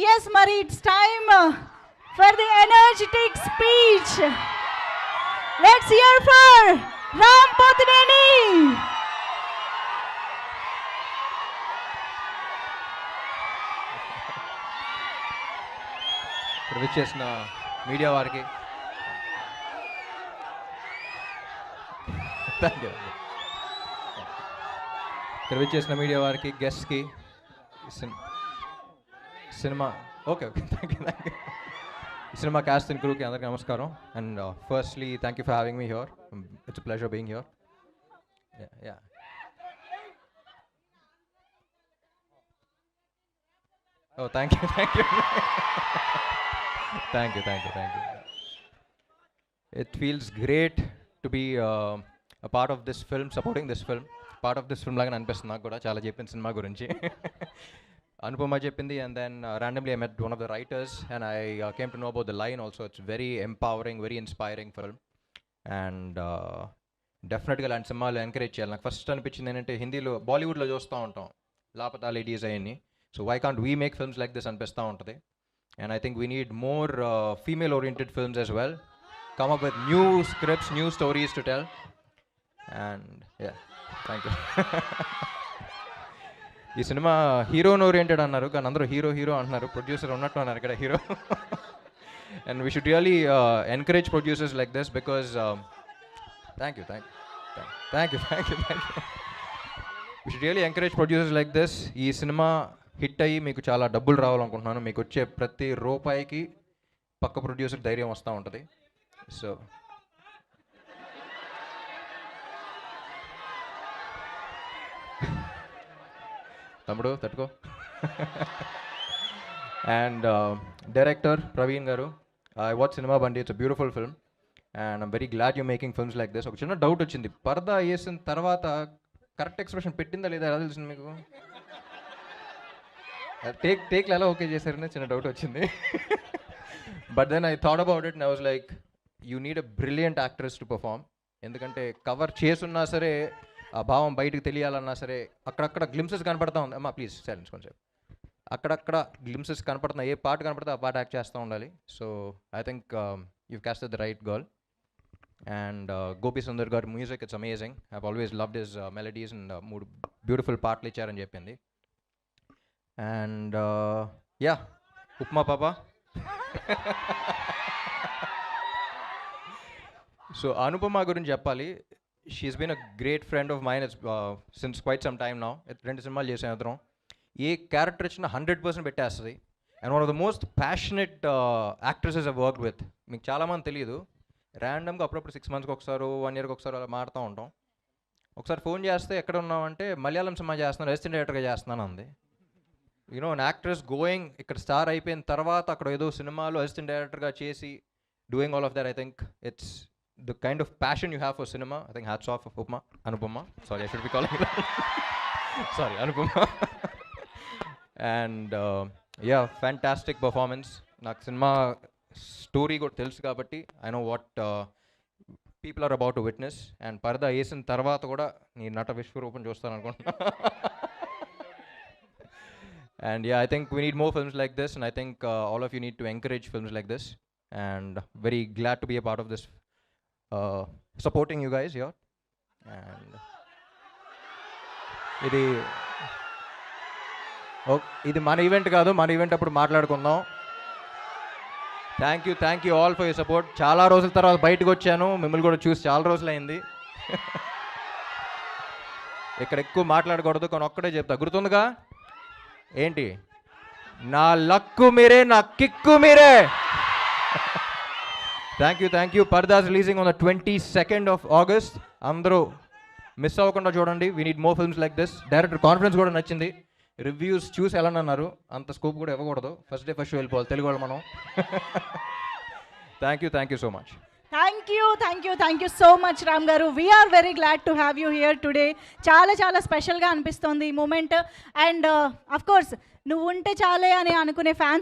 yes, Mari, it's time for the energetic speech. Let's hear for Ram Potineni. ఇక్కడ విచ్చేసిన media వారికి గెస్ట్కి cinema okay thank you cinema cast and క్రూకి అందరికీ నమస్కారం. And firstly thank you for having me here. It's pleasure being here. Yeah oh thank you Thank you. It feels great to be a part of this film, supporting this film. Part of this film లాగా అనిపిస్తుంది నాకు కూడా. చాలా చెప్పింది cinema గురించి. అనుపమ చెప్పింది, and then randomly I met one of the writers and I came to know about the line also. It's very empowering, very inspiring film. And డెఫినెట్గా ఇలాంటి సినిమాలు ఎంకరేజ్ చేయాలి. నాకు ఫస్ట్ అనిపించింది ఏంటంటే, హిందీలో బాలీవుడ్లో చూస్తూ ఉంటాం లాపతా లేడీస్ అయ్యి. So why can't we make films like this అనిపిస్తూ ఉంటుంది. And I think we need more female-oriented films as well. Come up with new scripts, new stories to tell. And yeah, thank you. ఈ cinema హీరోన్ oriented అన్నారు, కానీ అందరూ hero అంటున్నారు. Producer ఉన్నట్టు అన్నారు ఇక్కడ hero. And we should really encourage producers like this because thank you. We should really encourage producers like this. ఈ cinema hit అయ్యి మీకు చాలా డబ్బులు రావాలనుకుంటున్నాను. మీకు వచ్చే ప్రతి రూపాయికి పక్క ప్రొడ్యూసర్ ధైర్యం వస్తూ ఉంటుంది. సో తమ్ముడు తట్టుకో. అండ్ డైరెక్టర్ ప్రవీణ్ గారు, ఐ వాచ్ సినిమా బండి. It's a beautiful film and I'm very glad you making films like this. ఒక చిన్న డౌట్ వచ్చింది, పరదా వేసిన తర్వాత కరెక్ట్ ఎక్స్ప్రెషన్ పెట్టిందా లేదా ఎలా తెలిసింది మీకు? టేక్లు ఎలా ఓకే చేశారని చిన్న డౌట్ వచ్చింది. But then I thought about it and I was like, you need a brilliant actress to perform. ఎందుకంటే కవర్ చేసున్నా సరే, ఆ భావం బయటకు తెలియాలన్నా సరే, అక్కడక్కడ గ్లిమ్సెస్ కనపడతా ఉంది. అమ్మా ప్లీజ్ సైలెన్స్ కొంచెం. అక్కడక్కడ గ్లిమ్సెస్ కనపడుతున్నా, ఏ పాట కనపడితే ఆ పాట యాక్ట్ చేస్తూ ఉండాలి. So I think you casted the right girl. And Gopi Sundar గారి music, it's amazing. I always loved his melodies and 3 beautiful పాటలు ఇచ్చారని చెప్పింది. అండ్ యా, ఉప్మా పాప. సో అనుపమ గురించి చెప్పాలి. She's been a great friend of mine since quite some time now. 2 సినిమాలు చేసాం ఇద్దరం. ఏ క్యారెక్టర్ ఇచ్చినా 100% పెట్టేస్తుంది. And one of the most passionate actresses I worked with. మీకు చాలామంది తెలియదు, ర్యాండమ్గా అప్పుడప్పుడు 6 మంత్స్కి ఒకసారి 1 ఇయర్కి ఒకసారి అలా మారుతూ ఉంటాం. ఒకసారి ఫోన్ చేస్తే ఎక్కడ ఉన్నామంటే, మలయాళం సినిమా చేస్తున్నాను, అసిస్టెంట్ డైరెక్టర్గా చేస్తున్నాను అంది. యూనో అన్ యాక్ట్రెస్ గోయింగ్, ఇక్కడ స్టార్ అయిపోయిన తర్వాత అక్కడ ఏదో సినిమాలో అసిస్టెంట్ డైరెక్టర్గా చేసి doing all of that. I think it's the kind of passion you have for cinema. I think hats off Anupama. Sorry, I should be calling sorry, Anupama. And yeah, fantastic performance. నాకు cinema story కూడా తెలుసు కాబట్టి I know what people are about to witness. And పరదా వేసిన తర్వాత కూడా నీ నట విశ్వరూపం చూస్తాను అనుకుంటున్నా. And yeah, I think we need more films like this, and I think all of you need to encourage films like this. And very glad to be a part of this, supporting you guys here. And ఇది మన event కాదు, మన event అప్పుడు మాట్లాడుకుందాం. Thank you all for your support. చాలా రోజుల తర్వాత బయటకు వచ్చాను, మిమ్మల్ని కూడా చూసి చాలా రోజులు అయింది. ఇక్కడ ఎక్కువ మాట్లాడకూడదు, కానీ ఒక్కడే చెప్తా, గుర్తుందిగా ఏంటి? నా లక్కు మీరే, నా కిక్కు మీరే. Thank you. Paradha's releasing on the 22nd of August. అందరూ మిస్ అవ్వకుండా చూడండి. We need more films like this. Director confidence కూడా నచ్చింది. రివ్యూస్ చూసి ఎలా అన్నారు, అంత స్కోప్ కూడా ఇవ్వకూడదు. ఫస్ట్ డే ఫస్ట్ షో వెళ్ళిపోవాలి తెలుగు వాళ్ళు మనం. Thank you so much. Thank you so much, Ram garu. We are very glad to have you here today. చాలా స్పెషల్గా అనిపిస్తోంది ఈ మూమెంట్. అండ్ అఫ్ కోర్స్ నువ్వు ఉంటే చాలే అని అనుకునే ఫ్యాన్స్